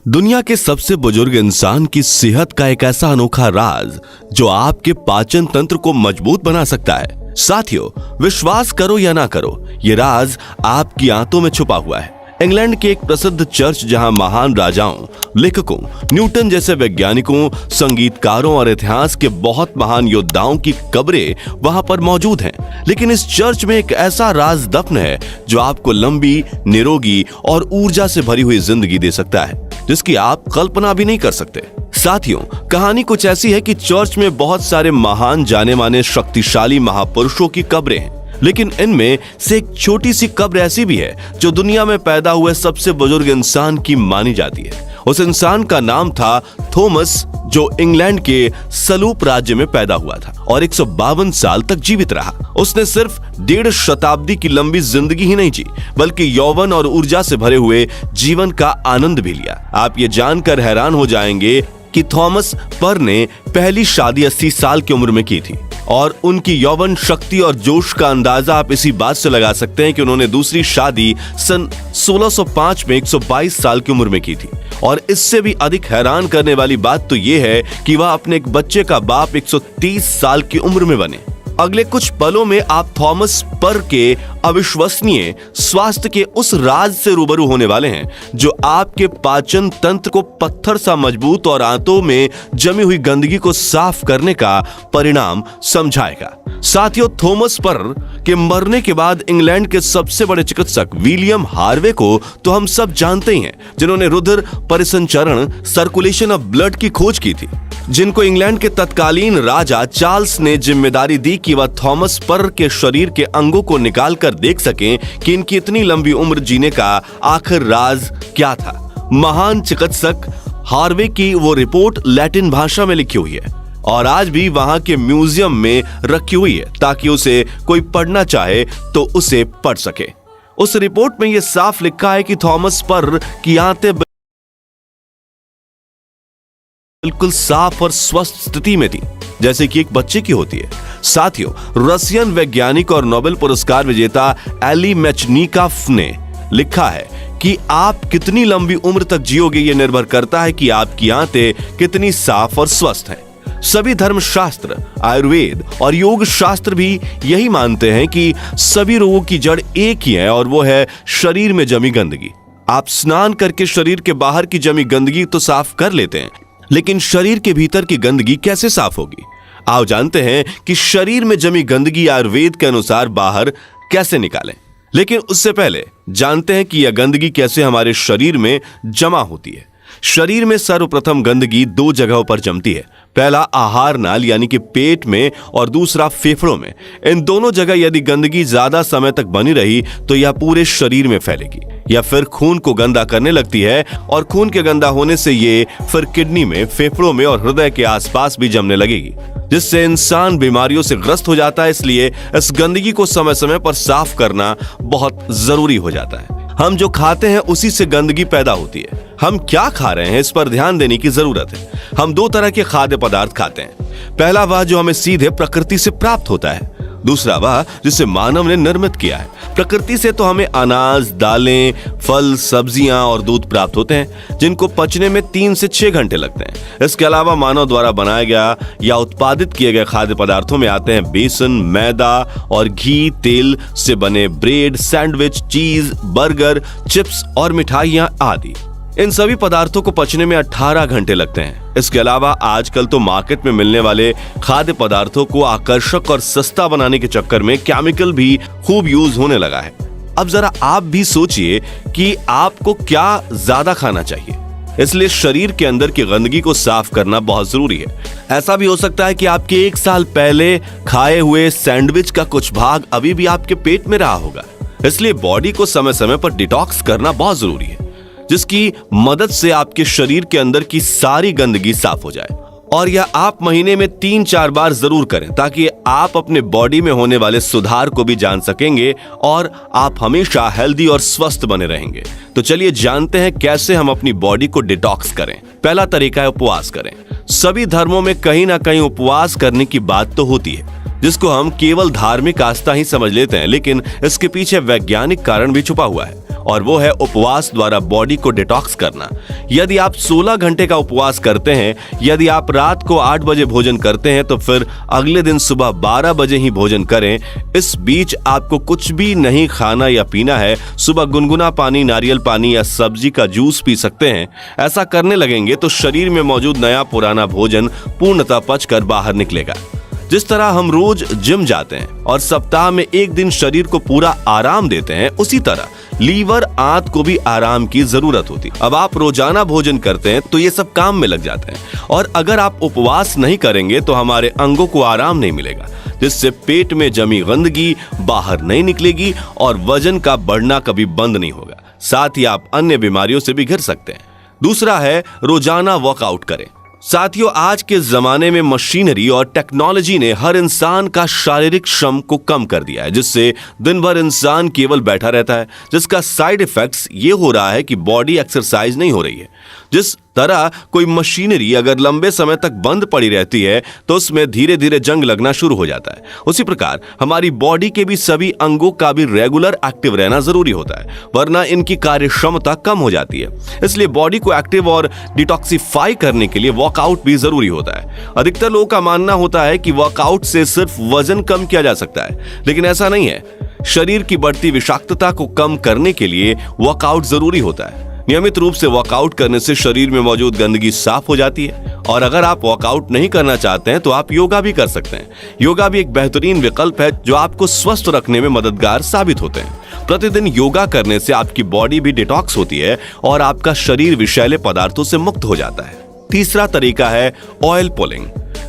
दुनिया के सबसे बुजुर्ग इंसान की सेहत का एक ऐसा अनोखा राज जो आपके पाचन तंत्र को मजबूत बना सकता है। साथियों, विश्वास करो या ना करो, ये राज आपकी आंतों में छुपा हुआ है। इंग्लैंड के एक प्रसिद्ध चर्च जहां महान राजाओं, लेखकों, न्यूटन जैसे वैज्ञानिकों, संगीतकारों और इतिहास के बहुत महान योद्धाओं की कब्रें वहां पर मौजूद हैं। लेकिन इस चर्च में एक ऐसा राज दफन है जो आपको लंबी, निरोगी और ऊर्जा से भरी हुई जिंदगी दे सकता है, जिसकी आप कल्पना भी नहीं कर सकते। साथियों, कहानी कुछ ऐसी है कि चर्च में बहुत सारे महान, जाने माने, शक्तिशाली महापुरुषों की कब्रें हैं, लेकिन इनमें से एक छोटी सी कब्र ऐसी भी है जो दुनिया में पैदा हुए सबसे बुजुर्ग इंसान की मानी जाती है। उस इंसान का नाम था थॉमस, जो इंग्लैंड के सलूप राज्य में पैदा हुआ था और 152 साल तक जीवित रहा। उसने सिर्फ 1.5 शताब्दी की लंबी जिंदगी ही नहीं जी, बल्कि यौवन और ऊर्जा से भरे हुए जीवन का आनंद भी लिया। आप ये जानकर हैरान हो जाएंगे कि थॉमस पर ने पहली शादी 80 साल की उम्र में की थी और उनकी यौवन शक्ति और जोश का अंदाजा आप इसी बात से लगा सकते हैं कि उन्होंने दूसरी शादी सन 1605 में 122 साल की उम्र में की थी। और इससे भी अधिक हैरान करने वाली बात तो यह है कि वह अपने एक बच्चे का बाप 130 साल की उम्र में बने। अगले कुछ पलों में आप थॉमस पर के अविश्वसनीय स्वास्थ्य के उस राज से रूबरू होने वाले हैं जो आपके पाचन तंत्र को पत्थर सा मजबूत और आंतों में जमी हुई गंदगी को साफ करने का परिणाम समझाएगा। साथियों, थॉमस पर के मरने के बाद इंग्लैंड के सबसे बड़े चिकित्सक विलियम हार्वे को तो हम सब जानते ही हैं, जिन्होंने रुधिर परिसंचरण, सर्कुलेशन ऑफ ब्लड की खोज की थी, जिनको इंग्लैंड के तत्कालीन राजा चार्ल्स ने जिम्मेदारी दी कि वह थॉमस पर के शरीर के अंगों को निकालकर देख सकें कि इनकी इतनी लंबी उम्र जीने का आखिर राज क्या था। महान चिकित्सक हार्वे की वो रिपोर्ट लैटिन भाषा में लिखी हुई है और आज भी वहां के म्यूजियम में रखी हुई है ताकि उसे कोई पढ़ना चाहे तो उसे पढ़ सके। उस रिपोर्ट में यह साफ लिखा है कि थॉमस पर की आंतें बिल्कुल साफ और स्वस्थ स्थिति में थी, जैसे कि एक बच्चे की होती है। साथियों, रशियन वैज्ञानिक और नोबेल पुरस्कार विजेता एली मेचनिकॉफ ने लिखा है कि आप कितनी लंबी उम्र तक जियोगे ये निर्भर करता है कि आपकी आंतें कितनी साफ और स्वस्थ हैं। सभी धर्मशास्त्र, आयुर्वेद और योग शास्त्र भी यही मानते हैं कि सभी रोगों की जड़ एक ही है और वो है शरीर में जमी गंदगी। आप स्नान करके शरीर के बाहर की जमी गंदगी तो साफ कर लेते हैं, लेकिन शरीर के भीतर की गंदगी कैसे साफ होगी? आओ जानते हैं कि शरीर में जमी गंदगी आयुर्वेद के अनुसार बाहर कैसे निकालें। लेकिन उससे पहले जानते हैं कि यह गंदगी कैसे हमारे शरीर में जमा होती है। शरीर में सर्वप्रथम गंदगी 2 जगहों पर जमती है। पहला आहार नाल यानी कि पेट में और दूसरा फेफड़ों में। इन दोनों जगह यदि गंदगी ज्यादा समय तक बनी रही तो यह पूरे शरीर में फैलेगी या फिर खून को गंदा करने लगती है और खून के गंदा होने से ये फिर किडनी में, फेफड़ों में और हृदय के आसपास भी जमने लगेगी, जिससे इंसान बीमारियों से ग्रस्त हो जाता है। इसलिए इस गंदगी को समय समय पर साफ करना बहुत जरूरी हो जाता है। हम जो खाते हैं उसी से गंदगी पैदा होती है। हम क्या खा रहे हैं इस पर ध्यान देने की जरूरत है। हम 2 तरह के खाद्य पदार्थ खाते हैं। पहला वह जो हमें सीधे प्रकृति से प्राप्त होता है, दूसरा वह जिसे मानव ने निर्मित किया है। प्रकृति से तो हमें अनाज, दालें, फल, सब्जियां और दूध प्राप्त होते हैं, जिनको पचने में 3 से 6 घंटे लगते हैं। इसके अलावा मानव द्वारा बनाया गया या उत्पादित किए गए खाद्य पदार्थों में आते हैं बेसन, मैदा और घी, तेल से बने ब्रेड, सैंडविच, चीज, बर्गर, चिप्स और मिठाइयां आदि। इन सभी पदार्थों को पचने में 18 घंटे लगते हैं। इसके अलावा आजकल तो मार्केट में मिलने वाले खाद्य पदार्थों को आकर्षक और सस्ता बनाने के चक्कर में केमिकल भी खूब यूज होने लगा है। अब जरा आप भी सोचिए कि आपको क्या ज्यादा खाना चाहिए। इसलिए शरीर के अंदर की गंदगी को साफ करना बहुत जरूरी है। ऐसा भी हो सकता है कि आपके 1 साल पहले खाए हुए सैंडविच का कुछ भाग अभी भी आपके पेट में रहा होगा। इसलिए बॉडी को समय समय पर डिटॉक्स करना बहुत जरूरी है, जिसकी मदद से आपके शरीर के अंदर की सारी गंदगी साफ हो जाए। और यह आप महीने में 3-4 बार जरूर करें ताकि आप अपने बॉडी में होने वाले सुधार को भी जान सकेंगे और आप हमेशा हेल्दी और स्वस्थ बने रहेंगे। तो चलिए जानते हैं कैसे हम अपनी बॉडी को डिटॉक्स करें। पहला तरीका है उपवास करें। सभी धर्मों में कहीं ना कहीं उपवास करने की बात तो होती है, जिसको हम केवल धार्मिक आस्था ही समझ लेते हैं, लेकिन इसके पीछे वैज्ञानिक कारण भी छुपा हुआ है और वो है उपवास द्वारा बॉडी को डिटॉक्स करना। यदि आप 16 घंटे का उपवास करते हैं, यदि आप रात को 8 बजे भोजन करते हैं तो फिर अगले दिन सुबह 12 बजे ही भोजन करें। इस बीच आपको कुछ भी नहीं खाना या पीना है। सुबह गुनगुना पानी, नारियल पानी या सब्जी का जूस पी सकते हैं। ऐसा करने लगेंगे तो शरीर में मौजूद नया पुराना भोजन पूर्णतः पचकर बाहर निकलेगा। जिस तरह हम रोज जिम जाते हैं और सप्ताह में एक दिन शरीर को पूरा आराम देते हैं, उसी तरह लीवर, आंत को भी आराम की जरूरत होती। अब आप रोजाना भोजन करते हैं तो ये सब काम में लग जाते हैं, और अगर आप उपवास नहीं करेंगे तो हमारे अंगों को आराम नहीं मिलेगा, जिससे पेट में जमी गंदगी बाहर नहीं निकलेगी और वजन का बढ़ना कभी बंद नहीं होगा। साथ ही आप अन्य बीमारियों से भी घिर सकते हैं। दूसरा है रोजाना वर्कआउट करें। साथियों, आज के जमाने में मशीनरी और टेक्नोलॉजी ने हर इंसान का शारीरिक श्रम को कम कर दिया है, जिससे दिन भर इंसान केवल बैठा रहता है, जिसका साइड इफेक्ट्स ये हो रहा है कि बॉडी एक्सरसाइज नहीं हो रही है। जिस तरह कोई मशीनरी अगर लंबे समय तक बंद पड़ी रहती है तो उसमें धीरे धीरे जंग लगना शुरू हो जाता है। उसी प्रकार हमारी बॉडी के भी सभी अंगों का भी रेगुलर एक्टिव रहना जरूरी होता है, वरना इनकी कार्य क्षमता कम हो जाती है। इसलिए बॉडी को एक्टिव और डिटॉक्सिफाई करने के लिए वर्कआउट भी जरूरी होता है। अधिकतर लोगों का मानना होता है कि वर्कआउट से सिर्फ वजन कम किया जा सकता है, लेकिन ऐसा नहीं है। शरीर की बढ़ती विषाक्तता को कम करने के लिए वर्कआउट जरूरी होता है। नियमित रूप से वर्कआउट करने से शरीर में मौजूद गंदगी साफ हो जाती है। और अगर आप वर्कआउट नहीं करना चाहते हैं तो आप योगा भी कर सकते हैं। योगा भी एक बेहतरीन विकल्प है जो आपको स्वस्थ रखने में मददगार साबित होते हैं। प्रतिदिन योगा करने से आपकी बॉडी भी डिटॉक्स होती है और आपका शरीर विषैले पदार्थों से मुक्त हो जाता है। तीसरा तरीका है ऑयल पुलिंग।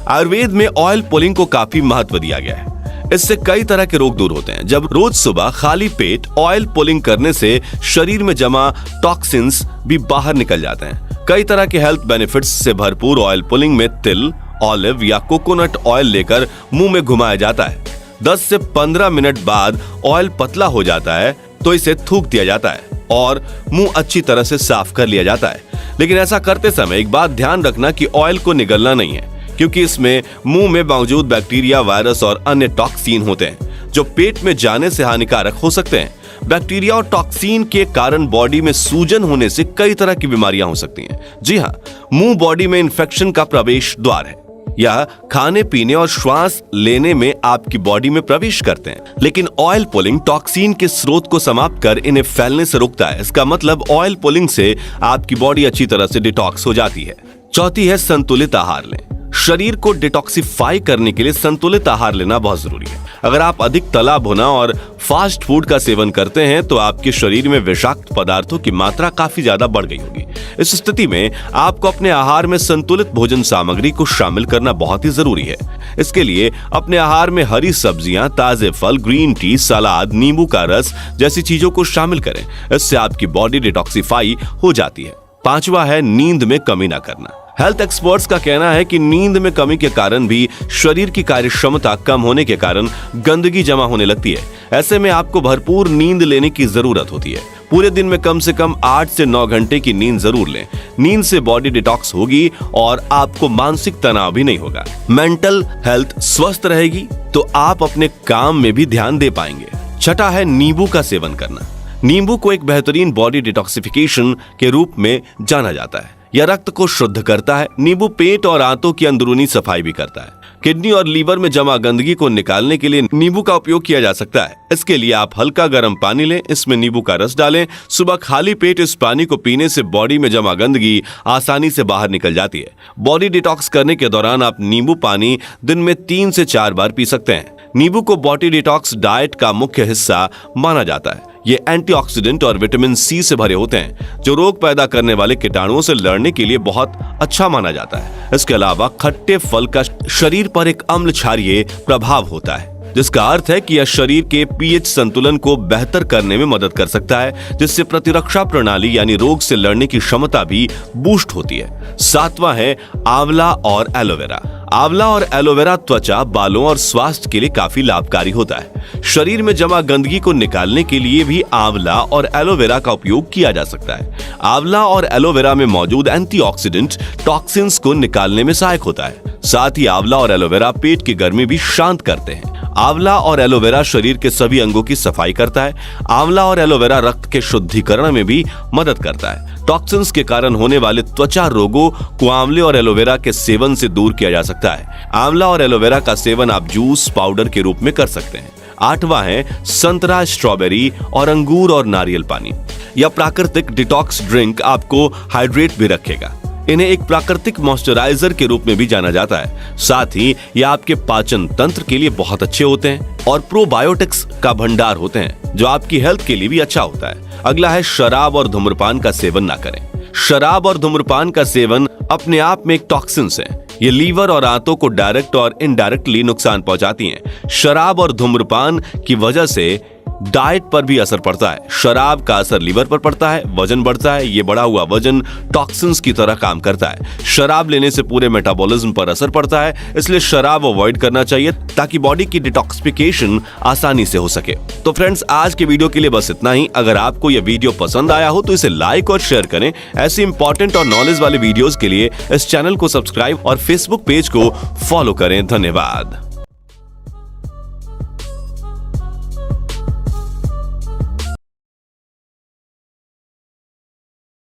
आयुर्वेद में ऑयल पुलिंग को काफी महत्व दिया गया है। इससे कई तरह के रोग दूर होते हैं। जब रोज सुबह खाली पेट ऑयल पुलिंग करने से शरीर में जमा टॉक्सिन्स भी बाहर निकल जाते हैं। कई तरह के हेल्थ बेनिफिट्स से भरपूर ऑयल पुलिंग में तिल, ऑलिव या कोकोनट ऑयल लेकर मुंह में घुमाया जाता है। 10 से 15 मिनट बाद ऑयल पतला हो जाता है तो इसे थूक दिया जाता है और मुंह अच्छी तरह से साफ कर लिया जाता है। लेकिन ऐसा करते समय एक बात ध्यान रखना कि ऑयल को निगलना नहीं है, क्योंकि इसमें मुंह में मौजूद बैक्टीरिया, वायरस और अन्य टॉक्सिन होते हैं जो पेट में जाने से हानिकारक हो सकते हैं। बैक्टीरिया और टॉक्सिन के कारण बॉडी में सूजन होने से कई तरह की बीमारियां हो सकती हैं। जी हाँ, मुंह बॉडी में इन्फेक्शन का प्रवेश द्वार है। यह खाने पीने और श्वास लेने में आपकी बॉडी में प्रवेश करते हैं। लेकिन ऑयल पुलिंग टॉक्सिन के स्रोत को समाप्त कर इन्हें फैलने से रोकता है। इसका मतलब ऑयल पुलिंग से आपकी बॉडी अच्छी तरह से डिटॉक्स हो जाती है। चौथी है संतुलित आहार लें। शरीर को डिटॉक्सिफाई करने के लिए संतुलित आहार लेना बहुत जरूरी है। अगर आप अधिक तला भुना और फास्ट फूड का सेवन करते हैं तो आपके शरीर में विषाक्त पदार्थों की मात्रा काफी ज्यादा बढ़ गई होगी। इस स्थिति में आपको अपने आहार में संतुलित भोजन सामग्री को शामिल करना बहुत ही जरूरी है। इसके लिए अपने आहार में हरी सब्जियां, ताजे फल, ग्रीन टी, सलाद, नींबू का रस जैसी चीजों को शामिल करें। इससे आपकी बॉडी डिटॉक्सिफाई हो जाती है। पांचवा है नींद में कमी ना करना। हेल्थ एक्सपर्ट्स का कहना है कि नींद में कमी के कारण भी शरीर की कार्य क्षमता कम होने के कारण गंदगी जमा होने लगती है। ऐसे में आपको भरपूर नींद लेने की जरूरत होती है। पूरे दिन में कम से कम 8 से 9 घंटे की नींद जरूर लें। नींद से बॉडी डिटॉक्स होगी और आपको मानसिक तनाव भी नहीं होगा। मेंटल हेल्थ स्वस्थ रहेगी तो आप अपने काम में भी ध्यान दे पाएंगे। छठा है नींबू का सेवन करना। नींबू को एक बेहतरीन बॉडी डिटॉक्सिफिकेशन के रूप में जाना जाता है। यह रक्त को शुद्ध करता है। नींबू पेट और आंतों की अंदरूनी सफाई भी करता है। किडनी और लीवर में जमा गंदगी को निकालने के लिए नींबू का उपयोग किया जा सकता है। इसके लिए आप हल्का गर्म पानी लें, इसमें नींबू का रस डालें। सुबह खाली पेट इस पानी को पीने से बॉडी में जमा गंदगी आसानी से बाहर निकल जाती है। बॉडी डिटॉक्स करने के दौरान आप नींबू पानी दिन में 3 से 4 बार पी सकते हैं। नींबू को बॉडी डिटॉक्स डाइट का मुख्य हिस्सा माना जाता है। ये एंटीऑक्सीडेंट और विटामिन सी से भरे होते हैं जो रोग पैदा करने वाले कीटाणुओं से लड़ने के लिए बहुत अच्छा माना जाता है। इसके अलावा खट्टे फल का शरीर पर एक अम्ल क्षारीय प्रभाव होता है, जिसका अर्थ है कि यह शरीर के पीएच संतुलन को बेहतर करने में मदद कर सकता है, जिससे प्रतिरक्षा प्रणाली यानी रोग से लड़ने की क्षमता भी बूस्ट होती है। सातवां है आंवला और एलोवेरा। आंवला और एलोवेरा त्वचा, बालों और स्वास्थ्य के लिए काफी लाभकारी होता है। शरीर में जमा गंदगी को निकालने के लिए भी आंवला और एलोवेरा का उपयोग किया जा सकता है। आंवला और एलोवेरा में मौजूद एंटीऑक्सीडेंट टॉक्सिन्स को निकालने में सहायक होता है। साथ ही आंवला और एलोवेरा पेट की गर्मी भी शांत करते हैं। आंवला और एलोवेरा शरीर के सभी अंगों की सफाई करता है। आंवला और एलोवेरा रक्त के शुद्धिकरण में भी मदद करता है। टॉक्सिन्स के कारण होने वाले त्वचा रोगों को आंवले और एलोवेरा के सेवन से दूर किया जा सकता है। आंवला और एलोवेरा का सेवन आप जूस पाउडर के रूप में कर सकते हैं। 8वां है संतरा, स्ट्रॉबेरी और अंगूर और नारियल पानी। यह प्राकृतिक डिटॉक्स ड्रिंक आपको हाइड्रेट भी रखेगा। इन्हें एक प्राकृतिक मॉइस्चराइजर के रूप में भी जाना जाता है। साथ ही ये आपके पाचन तंत्र के लिए बहुत अच्छे होते हैं और प्रोबायोटिक्स का भंडार होते हैं, जो आपकी हेल्थ के लिए भी अच्छा होता है। अगला है शराब और धूम्रपान का सेवन ना करें। शराब और धूम्रपान का सेवन अपने आप में एक टॉक्सिन्स है। ये लीवर और आंतों को डायरेक्ट और इनडायरेक्टली नुकसान पहुंचाती हैं। शराब और धूम्रपान की वजह से डाइट पर भी असर पड़ता है। शराब का असर लीवर पर पड़ता है, वजन बढ़ता है। ये बढ़ा हुआ वजन टॉक्सिन्स की तरह काम करता है। शराब लेने से पूरे मेटाबॉलिज्म पर असर पड़ता है, इसलिए शराब अवॉइड करना चाहिए ताकि बॉडी की डिटॉक्सिफिकेशन आसानी से हो सके। तो फ्रेंड्स, आज के वीडियो के लिए बस इतना ही। अगर आपको यह वीडियो पसंद आया हो तो इसे लाइक और शेयर करें। ऐसी इंपॉर्टेंट और नॉलेज वाले वीडियोस के लिए इस चैनल को सब्सक्राइब और फेसबुक पेज को फॉलो करें। धन्यवाद।